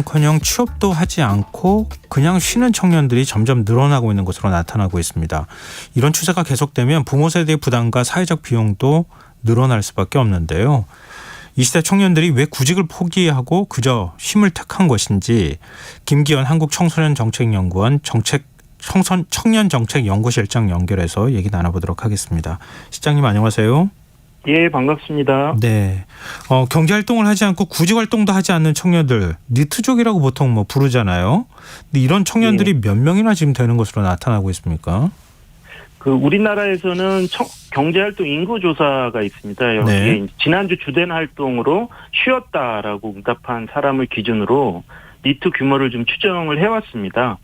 커녕 취업도 하지 않고 그냥 쉬는 청년들이 점점 늘어나고 있는 것으로 나타나고 있습니다. 이런 추세가 계속되면 부모 세대의 부담과 사회적 비용도 늘어날 수밖에 없는데요. 이 시대 청년들이 왜 구직을 포기하고 그저 쉼을 택한 것인지 김기현 한국청소년정책연구원 청년정책연구실장 연결해서 얘기 나눠보도록 하겠습니다. 실장님 안녕하세요. 예, 반갑습니다. 네, 경제활동을 하지 않고 구직활동도 하지 않는 청년들, 니트족이라고 보통 부르잖아요. 근데 이런 청년들이 몇 명이나 지금 되는 것으로 나타나고 있습니까? 우리나라에서는 경제활동 인구조사가 있습니다. 여기에 네. 지난주 주된 활동으로 쉬었다라고 응답한 사람을 기준으로 니트 규모를 좀 추정을 해왔습니다.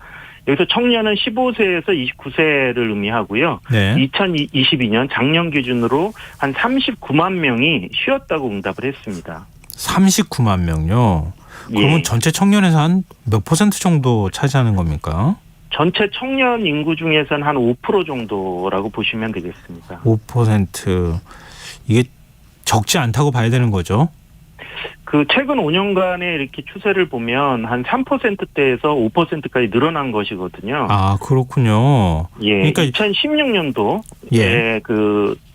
여기서 청년은 15세에서 29세를 의미하고요. 네. 2022년 작년 기준으로 한 39만 명이 쉬었다고 응답을 했습니다. 39만 명요? 그러면 예. 전체 청년에서 한 몇 퍼센트 정도 차지하는 겁니까? 전체 청년 인구 중에서는 한 5% 정도라고 보시면 되겠습니다. 5%. 이게 적지 않다고 봐야 되는 거죠? 최근 5년간의 이렇게 추세를 보면 한 3%대에서 5%까지 늘어난 것이거든요. 아, 그렇군요. 예. 그러니까 2016년도 예.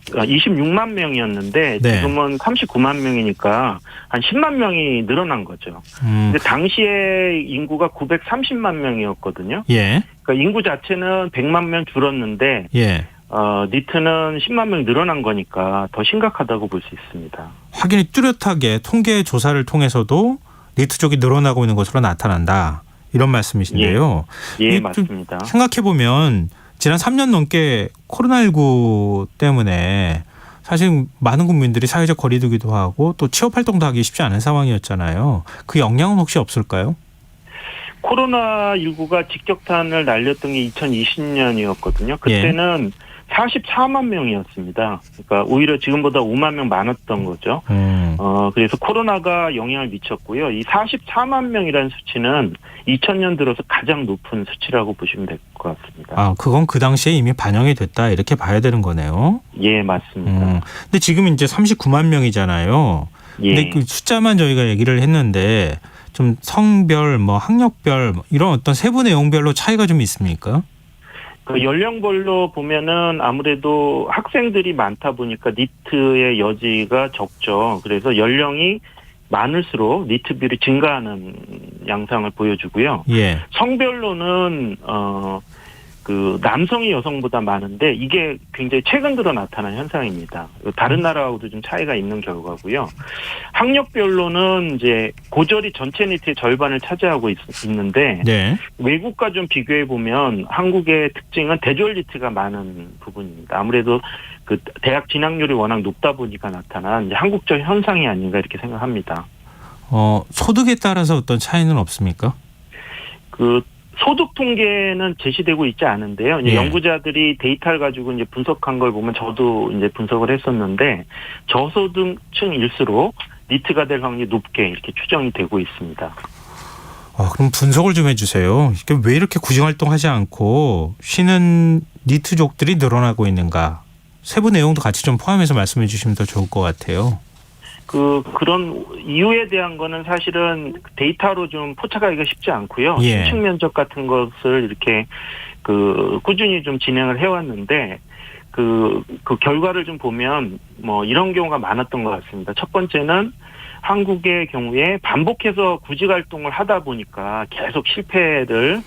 26만 명이었는데 네. 지금은 39만 명이니까 한 10만 명이 늘어난 거죠. 근데 당시에 인구가 930만 명이었거든요. 예. 그러니까 인구 자체는 100만 명 줄었는데 예. 니트는 10만 명 늘어난 거니까 더 심각하다고 볼 수 있습니다. 확인이 뚜렷하게 통계 조사를 통해서도 니트족이 늘어나고 있는 것으로 나타난다. 이런 말씀이신데요. 예, 맞습니다. 생각해보면 지난 3년 넘게 코로나19 때문에 사실 많은 국민들이 사회적 거리두기도 하고 또 취업활동도 하기 쉽지 않은 상황이었잖아요. 그 영향은 혹시 없을까요? 코로나19가 직격탄을 날렸던 게 2020년이었거든요. 그때는 44만 명이었습니다. 그러니까 오히려 지금보다 5만 명 많았던 거죠. 그래서 코로나가 영향을 미쳤고요. 이 44만 명이라는 수치는 2000년 들어서 가장 높은 수치라고 보시면 될 것 같습니다. 아, 그건 그 당시에 이미 반영이 됐다 이렇게 봐야 되는 거네요. 예, 맞습니다. 근데 지금 이제 39만 명이잖아요. 예. 근데 그 숫자만 저희가 얘기를 했는데 좀 성별, 학력별 이런 어떤 세부 내용별로 차이가 좀 있습니까? 연령별로 보면은 아무래도 학생들이 많다 보니까 니트의 여지가 적죠. 그래서 연령이 많을수록 니트 비율이 증가하는 양상을 보여주고요. 예. 성별로는 남성이 여성보다 많은데 이게 굉장히 최근 들어 나타난 현상입니다. 다른 나라하고도 좀 차이가 있는 결과고요. 학력별로는 이제 고졸이 전체 니트의 절반을 차지하고 있는데 네. 외국과 좀 비교해 보면 한국의 특징은 대졸 니트가 많은 부분입니다. 아무래도 대학 진학률이 워낙 높다 보니까 나타난 이제 한국적 현상이 아닌가 이렇게 생각합니다. 소득에 따라서 어떤 차이는 없습니까? 소득 통계는 제시되고 있지 않은데요. 이제 예. 연구자들이 데이터를 가지고 이제 분석한 걸 보면 저도 이제 분석을 했었는데 저소득층일수록 니트가 될 확률이 높게 이렇게 추정이 되고 있습니다. 그럼 분석을 좀 해주세요. 왜 이렇게 구직활동하지 않고 쉬는 니트족들이 늘어나고 있는가? 세부 내용도 같이 좀 포함해서 말씀해 주시면 더 좋을 것 같아요. 그런 이유에 대한 거는 사실은 데이터로 좀 포착하기가 쉽지 않고요. 예. 신축 면접 같은 것을 이렇게 꾸준히 좀 진행을 해왔는데 그 결과를 좀 보면 이런 경우가 많았던 것 같습니다. 첫 번째는 한국의 경우에 반복해서 구직 활동을 하다 보니까 계속 실패를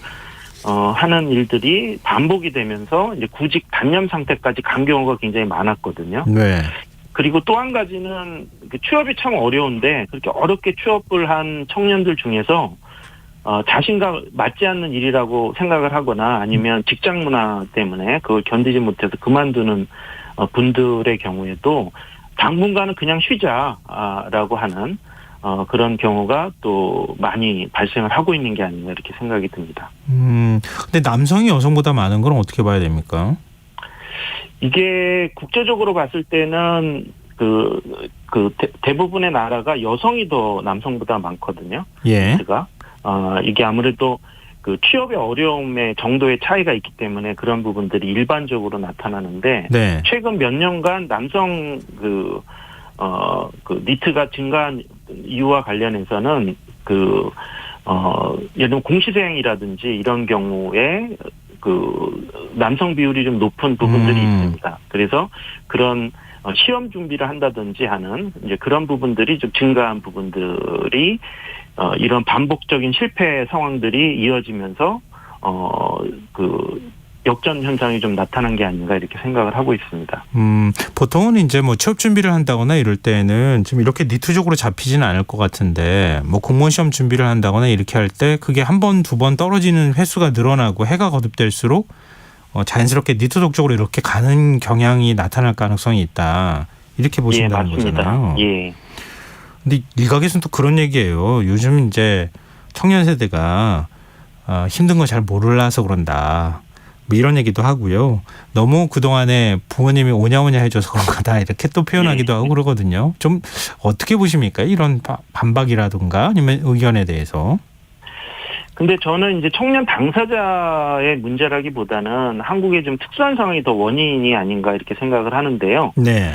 하는 일들이 반복이 되면서 이제 구직 단념 상태까지 간 경우가 굉장히 많았거든요. 네. 그리고 또 한 가지는 취업이 참 어려운데 그렇게 어렵게 취업을 한 청년들 중에서 자신과 맞지 않는 일이라고 생각을 하거나 아니면 직장 문화 때문에 그걸 견디지 못해서 그만두는 분들의 경우에도 당분간은 그냥 쉬자라고 하는 그런 경우가 또 많이 발생을 하고 있는 게 아닌가 이렇게 생각이 듭니다. 근데 남성이 여성보다 많은 건 어떻게 봐야 됩니까? 이게 국제적으로 봤을 때는 대부분의 나라가 여성이 더 남성보다 많거든요. 예. 이게 아무래도 취업의 어려움의 정도의 차이가 있기 때문에 그런 부분들이 일반적으로 나타나는데 네. 최근 몇 년간 남성 니트가 증가한 이유와 관련해서는 예를 들면 공시생이라든지 이런 경우에 남성 비율이 좀 높은 부분들이 있습니다. 그래서 그런 시험 준비를 한다든지 하는 이제 그런 부분들이 좀 증가한 부분들이 이런 반복적인 실패 상황들이 이어지면서 역전 현상이 좀 나타난 게 아닌가 이렇게 생각을 하고 있습니다. 보통은 이제 뭐 취업 준비를 한다거나 이럴 때는 좀 이렇게 니트적으로 잡히지는 않을 것 같은데 뭐 공무원 시험 준비를 한다거나 이렇게 할 때 그게 한 번, 두 번 떨어지는 횟수가 늘어나고 해가 거듭될수록 자연스럽게 니트 독적으로 이렇게 가는 경향이 나타날 가능성이 있다. 이렇게 보신다는 거잖아요. 예. 근데 일각에서는 또 그런 얘기예요. 요즘 이제 청년 세대가 힘든 거 잘 몰라서 그런다. 뭐 이런 얘기도 하고요. 너무 그동안에 부모님이 오냐오냐 해줘서 그런 거다 이렇게 또 표현하기도 하고 그러거든요. 좀 어떻게 보십니까? 이런 반박이라든가 아니면 의견에 대해서. 근데 저는 이제 청년 당사자의 문제라기보다는 한국의 좀 특수한 상황이 더 원인이 아닌가 이렇게 생각을 하는데요. 네.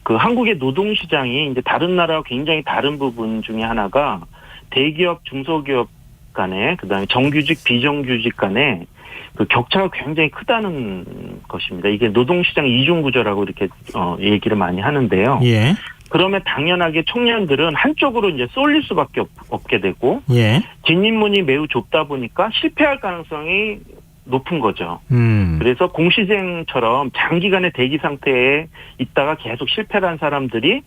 한국의 노동시장이 이제 다른 나라와 굉장히 다른 부분 중에 하나가 대기업, 중소기업 간에 그다음에 정규직, 비정규직 간에 격차가 굉장히 크다는 것입니다. 이게 노동시장 이중구조라고 이렇게 얘기를 많이 하는데요. 예. 그러면 당연하게 청년들은 한쪽으로 이제 쏠릴 수밖에 없게 되고, 예. 진입문이 매우 좁다 보니까 실패할 가능성이 높은 거죠. 그래서 공시생처럼 장기간의 대기 상태에 있다가 계속 실패를 한 사람들이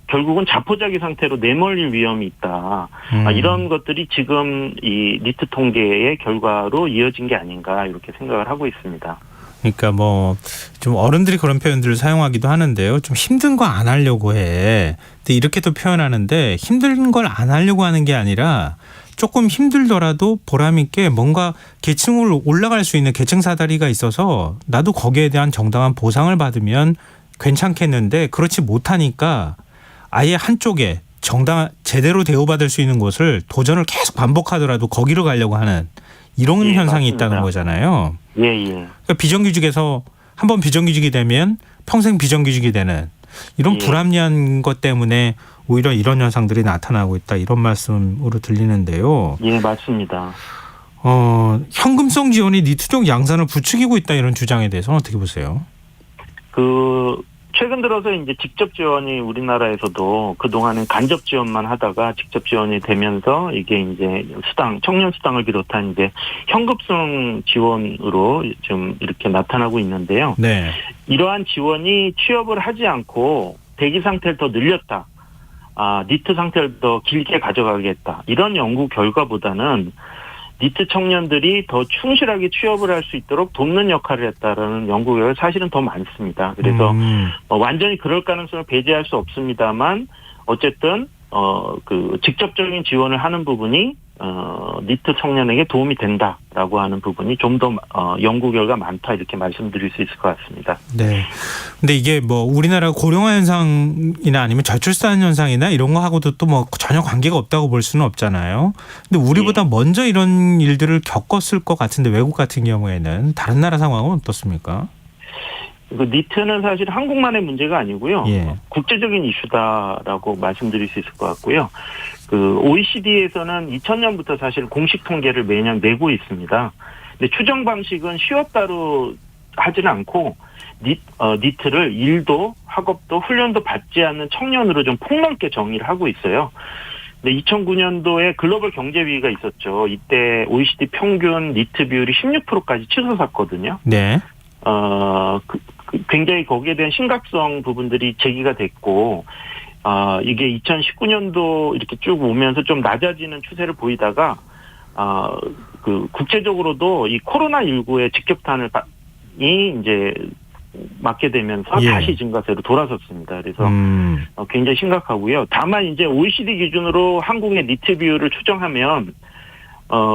결국은 자포자기 상태로 내몰릴 위험이 있다. 이런 것들이 지금 이 니트 통계의 결과로 이어진 게 아닌가 이렇게 생각을 하고 있습니다. 그러니까 뭐 좀 어른들이 그런 표현들을 사용하기도 하는데요. 좀 힘든 거 안 하려고 해. 근데 이렇게 또 표현하는데 힘든 걸 안 하려고 하는 게 아니라 조금 힘들더라도 보람 있게 뭔가 계층을 올라갈 수 있는 계층 사다리가 있어서 나도 거기에 대한 정당한 보상을 받으면 괜찮겠는데 그렇지 못하니까 아예 한쪽에 제대로 대우받을 수 있는 곳을 도전을 계속 반복하더라도 거기로 가려고 하는 이런 현상이 맞습니다. 있다는 거잖아요. 예. 그러니까 비정규직에서 한번 비정규직이 되면 평생 비정규직이 되는 이런 불합리한 것 때문에 오히려 이런 현상들이 나타나고 있다 이런 말씀으로 들리는데요. 예, 맞습니다. 현금성 지원이 니트족 양산을 부추기고 있다 이런 주장에 대해서는 어떻게 보세요? 최근 들어서 이제 직접 지원이 우리나라에서도 그동안은 간접 지원만 하다가 직접 지원이 되면서 이게 이제 청년 수당을 비롯한 이제 현금성 지원으로 좀 이렇게 나타나고 있는데요. 네. 이러한 지원이 취업을 하지 않고 대기 상태를 더 늘렸다. 니트 상태를 더 길게 가져가겠다. 이런 연구 결과보다는 니트 청년들이 더 충실하게 취업을 할 수 있도록 돕는 역할을 했다라는 연구 결과가 사실은 더 많습니다. 그래서 완전히 그럴 가능성을 배제할 수 없습니다만 어쨌든 직접적인 지원을 하는 부분이 니트 청년에게 도움이 된다라고 하는 부분이 좀 더 연구 결과 많다 이렇게 말씀드릴 수 있을 것 같습니다. 네. 근데 이게 뭐 우리나라 고령화 현상이나 아니면 저출산 현상이나 이런 거하고도 또 뭐 전혀 관계가 없다고 볼 수는 없잖아요. 근데 우리보다 먼저 이런 일들을 겪었을 것 같은데 외국 같은 경우에는 다른 나라 상황은 어떻습니까? 니트는 사실 한국만의 문제가 아니고요. 예. 국제적인 이슈다라고 말씀드릴 수 있을 것 같고요. OECD에서는 2000년부터 사실 공식 통계를 매년 내고 있습니다. 근데 추정 방식은 쉬웠다로 하지는 않고 니트를 일도 학업도 훈련도 받지 않는 청년으로 좀 폭넓게 정의를 하고 있어요. 근데 2009년도에 글로벌 경제위기가 있었죠. 이때 OECD 평균 니트 비율이 16%까지 치솟았거든요. 네. 굉장히 거기에 대한 심각성 부분들이 제기가 됐고, 이게 2019년도 이렇게 쭉 오면서 좀 낮아지는 추세를 보이다가, 국제적으로도 이 코로나19의 직격탄이 이제 맞게 되면서 다시 증가세로 돌아섰습니다. 그래서 굉장히 심각하고요. 다만 이제 OECD 기준으로 한국의 니트 비율을 추정하면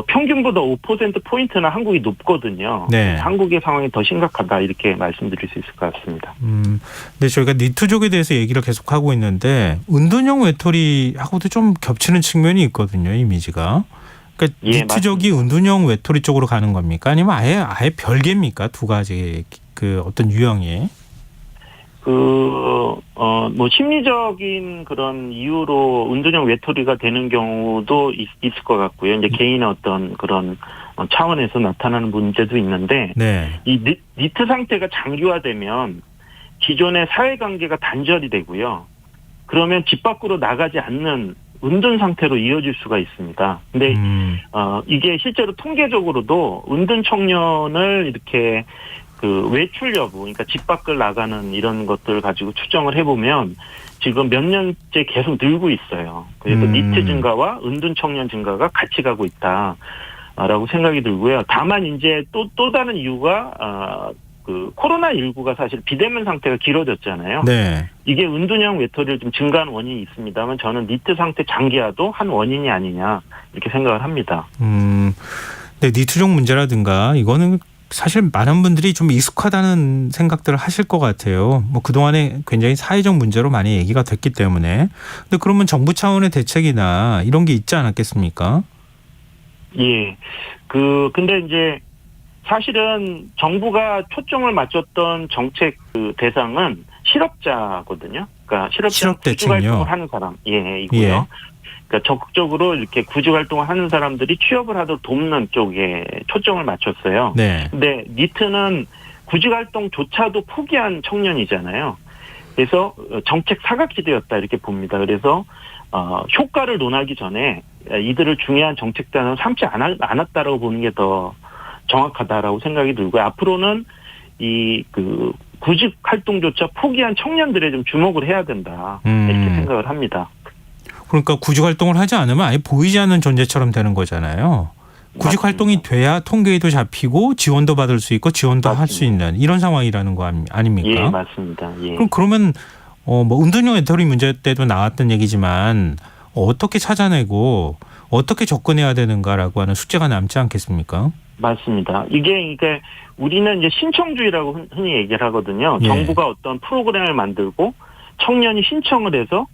평균보다 5%포인트나 한국이 높거든요. 네. 한국의 상황이 더 심각하다 이렇게 말씀드릴 수 있을 것 같습니다. 근데 저희가 니트족에 대해서 얘기를 계속 하고 있는데 은둔형 외톨이하고도 좀 겹치는 측면이 있거든요. 이미지가. 그러니까 니트족이 맞습니다. 은둔형 외톨이 쪽으로 가는 겁니까? 아니면 아예 별개입니까? 두 가지 어떤 유형이? 뭐 심리적인 그런 이유로 은둔형 외톨이가 되는 경우도 있을 것 같고요. 이제 개인의 어떤 그런 차원에서 나타나는 문제도 있는데, 네. 이 니트 상태가 장기화되면 기존의 사회관계가 단절이 되고요. 그러면 집 밖으로 나가지 않는 은둔 상태로 이어질 수가 있습니다. 근데 이게 실제로 통계적으로도 은둔 청년을 이렇게 그 외출 여부, 그러니까 집 밖을 나가는 이런 것들을 가지고 추정을 해보면 지금 몇 년째 계속 늘고 있어요. 그래서 니트 증가와 은둔 청년 증가가 같이 가고 있다라고 생각이 들고요. 다만 이제 또 다른 이유가 그 코로나19가 사실 비대면 상태가 길어졌잖아요. 네. 이게 은둔형 외톨이를 좀 증가하는 원인이 있습니다만 저는 니트 상태 장기화도 한 원인이 아니냐 이렇게 생각을 합니다. 네, 니트족 문제라든가 이거는 사실 많은 분들이 좀 익숙하다는 생각들을 하실 것 같아요. 뭐 그동안에 굉장히 사회적 문제로 많이 얘기가 됐기 때문에. 근데 그러면 정부 차원의 대책이나 이런 게 있지 않았겠습니까? 예. 근데 이제 사실은 정부가 초점을 맞췄던 정책 그 대상은 실업자거든요. 그러니까 실업 대책요. 활동을 하는 사람, 이고요. 예. 그러니까 적극적으로 이렇게 구직 활동을 하는 사람들이 취업을 하도록 돕는 쪽에 초점을 맞췄어요. 네. 근데 니트는 구직 활동조차도 포기한 청년이잖아요. 그래서 정책 사각지대였다 이렇게 봅니다. 그래서 효과를 논하기 전에 이들을 중요한 정책 대안으로 삼지 않았다라고 보는 게 더 정확하다라고 생각이 들고요. 앞으로는 그 구직 활동조차 포기한 청년들에 좀 주목을 해야 된다 이렇게 생각을 합니다. 그러니까 구직 활동을 하지 않으면 아예 보이지 않는 존재처럼 되는 거잖아요. 구직 활동이 돼야 통계에도 잡히고 지원도 받을 수 있고 지원도 할 수 있는 이런 상황이라는 거 아닙니까? 예, 맞습니다. 예. 그러면 뭐 은둔형 외톨이 문제 때도 나왔던 얘기지만 어떻게 찾아내고 어떻게 접근해야 되는가라고 하는 숙제가 남지 않겠습니까? 맞습니다. 이게 우리는 이제 신청주의라고 흔히 얘기를 하거든요. 예. 정부가 어떤 프로그램을 만들고 청년이 신청을 해서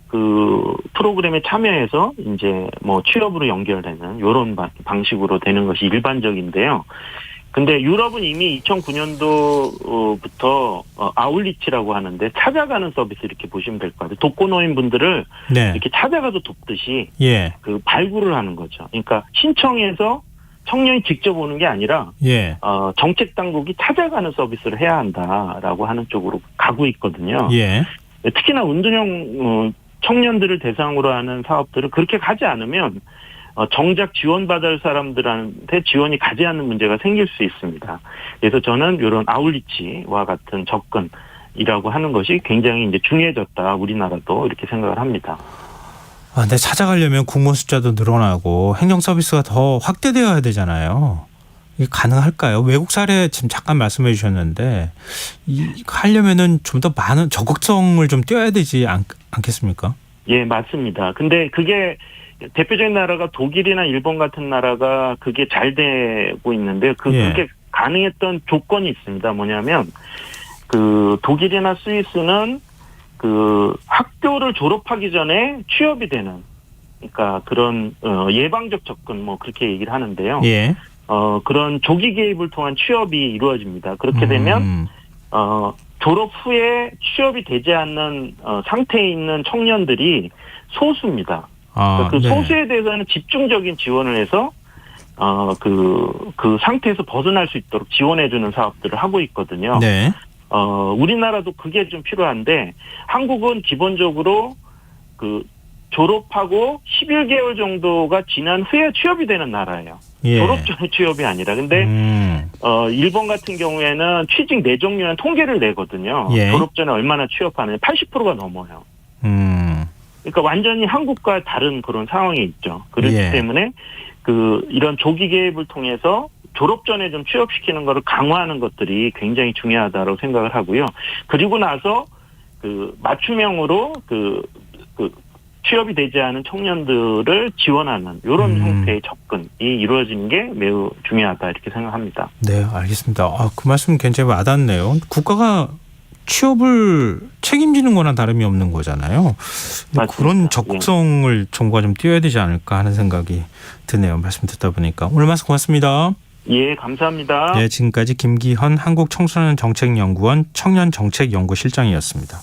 그 프로그램에 참여해서 이제 뭐 취업으로 연결되는 이런 방식으로 되는 것이 일반적인데요. 근데 유럽은 이미 2009년도부터 아울리치라고 하는데 찾아가는 서비스 이렇게 보시면 될 것 같아요. 독거노인 분들을 네. 이렇게 찾아가서 돕듯이 예. 그 발굴을 하는 거죠. 그러니까 신청해서 청년이 직접 오는 게 아니라 예. 정책 당국이 찾아가는 서비스를 해야 한다라고 하는 쪽으로 가고 있거든요. 예. 특히나 은둔형 청년들을 대상으로 하는 사업들은 그렇게 가지 않으면 정작 지원받을 사람들한테 지원이 가지 않는 문제가 생길 수 있습니다. 그래서 저는 이런 아울리치와 같은 접근이라고 하는 것이 굉장히 이제 중요해졌다. 우리나라도 이렇게 생각을 합니다. 근데 찾아가려면 공무원 숫자도 늘어나고 행정 서비스가 더 확대되어야 되잖아요. 이게 가능할까요? 외국 사례 지금 잠깐 말씀해 주셨는데 하려면은 좀 더 많은 적극성을 좀 띄어야 되지 않겠습니까? 예, 맞습니다. 근데 그게 대표적인 나라가 독일이나 일본 같은 나라가 그게 잘 되고 있는데 그게 가능했던 조건이 있습니다. 뭐냐면 그 독일이나 스위스는 그 학교를 졸업하기 전에 취업이 되는 그러니까 그런 예방적 접근 뭐 그렇게 얘기를 하는데요. 예. 그런 조기 개입을 통한 취업이 이루어집니다. 그렇게 되면 졸업 후에 취업이 되지 않는 상태에 있는 청년들이 소수입니다. 그 네. 소수에 대해서는 집중적인 지원을 해서 그 상태에서 벗어날 수 있도록 지원해주는 사업들을 하고 있거든요. 네. 우리나라도 그게 좀 필요한데 한국은 기본적으로 그 졸업하고 11개월 정도가 지난 후에 취업이 되는 나라예요. 예. 졸업 전에 취업이 아니라. 근데 일본 같은 경우에는 취직 내종료는 통계를 내거든요. 예. 졸업 전에 얼마나 취업하느냐 80%가 넘어요. 그러니까 완전히 한국과 다른 그런 상황이 있죠. 그렇기 때문에 이런 조기 개입을 통해서 졸업 전에 좀 취업시키는 거를 강화하는 것들이 굉장히 중요하다고 생각을 하고요. 그리고 나서 맞춤형으로 취업이 되지 않은 청년들을 지원하는 이런 형태의 접근이 이루어지는 게 매우 중요하다 이렇게 생각합니다. 네, 알겠습니다. 그 말씀 굉장히 와닿네요. 국가가 취업을 책임지는 거나 다름이 없는 거잖아요. 그런 적극성을 정부가 좀 띄워야 되지 않을까 하는 생각이 드네요. 말씀 듣다 보니까. 오늘 말씀 고맙습니다. 예, 감사합니다. 네, 지금까지 김기현 한국청소년정책연구원 청년정책연구실장이었습니다.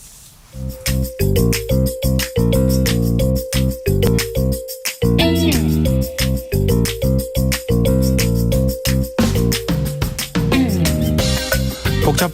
복잡한